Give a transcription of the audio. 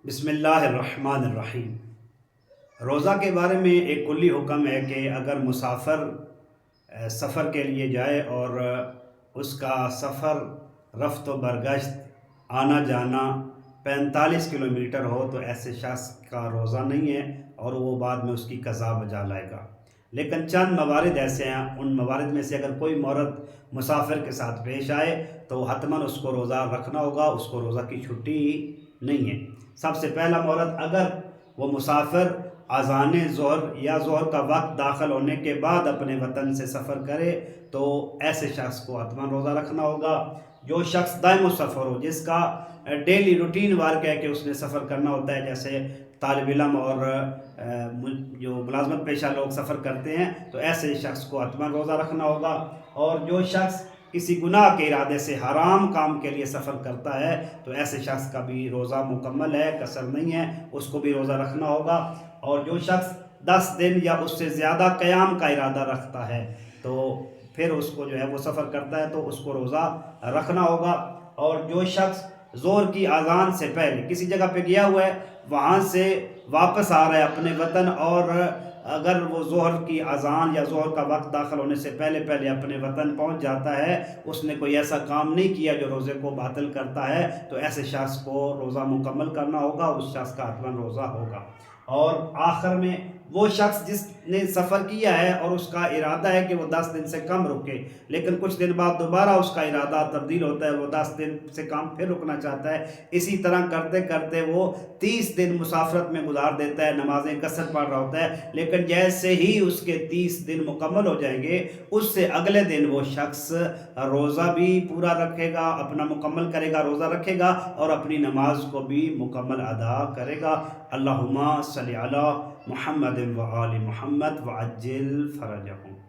بسم اللہ الرحمن الرحیم۔ روزہ کے بارے میں ایک کلی حکم ہے کہ اگر مسافر سفر کے لیے جائے اور اس کا سفر رفت و برگشت آنا جانا 45 کلومیٹر ہو تو ایسے شخص کا روزہ نہیں ہے اور وہ بعد میں اس کی قضا بجا لائے گا۔ لیکن چند موارد ایسے ہیں، ان موارد میں سے اگر کوئی عورت مسافر کے ساتھ پیش آئے تو حتماً اس کو روزہ رکھنا ہوگا، اس کو روزہ کی چھٹی نہیں ہے۔ سب سے پہلا مورد، اگر وہ مسافر اذان ظہر یا ظہر کا وقت داخل ہونے کے بعد اپنے وطن سے سفر کرے تو ایسے شخص کو حتماً روزہ رکھنا ہوگا۔ جو شخص دائم السفر ہو، جس کا ڈیلی روٹین ورک ہے کہ اس نے سفر کرنا ہوتا ہے، جیسے طالب علم اور جو ملازمت پیشہ لوگ سفر کرتے ہیں، تو ایسے شخص کو حتماً روزہ رکھنا ہوگا۔ اور جو شخص کسی گناہ کے ارادے سے حرام کام کے لیے سفر کرتا ہے تو ایسے شخص کا بھی روزہ مکمل ہے، قصر نہیں ہے، اس کو بھی روزہ رکھنا ہوگا۔ اور جو شخص 10 دن یا اس سے زیادہ قیام کا ارادہ رکھتا ہے تو پھر اس کو جو ہے وہ سفر کرتا ہے تو اس کو روزہ رکھنا ہوگا۔ اور جو شخص ظہر کی اذان سے پہلے کسی جگہ پہ گیا ہوا ہے، وہاں سے واپس آ رہا ہے اپنے وطن، اور اگر وہ ظہر کی اذان یا ظہر کا وقت داخل ہونے سے پہلے اپنے وطن پہنچ جاتا ہے، اس نے کوئی ایسا کام نہیں کیا جو روزے کو باطل کرتا ہے، تو ایسے شخص کو روزہ مکمل کرنا ہوگا، اس شخص کا حتماً روزہ ہوگا۔ اور آخر میں وہ شخص جس نے سفر کیا ہے اور اس کا ارادہ ہے کہ وہ 10 دن سے کم رکے، لیکن کچھ دن بعد دوبارہ اس کا ارادہ تبدیل ہوتا ہے، وہ 10 دن سے کم پھر رکنا چاہتا ہے، اسی طرح کرتے کرتے وہ 30 دن مسافرت میں گزار دیتا ہے، نمازیں قصر پڑھ رہا ہوتا ہے، لیکن جیسے ہی اس کے 30 دن مکمل ہو جائیں گے، اس سے اگلے دن وہ شخص روزہ بھی پورا رکھے گا، اپنا مکمل کرے گا، روزہ رکھے گا اور اپنی نماز کو بھی مکمل ادا کرے گا۔ اللہم صلی علی محمد و آل محمد وعجل فرجہم۔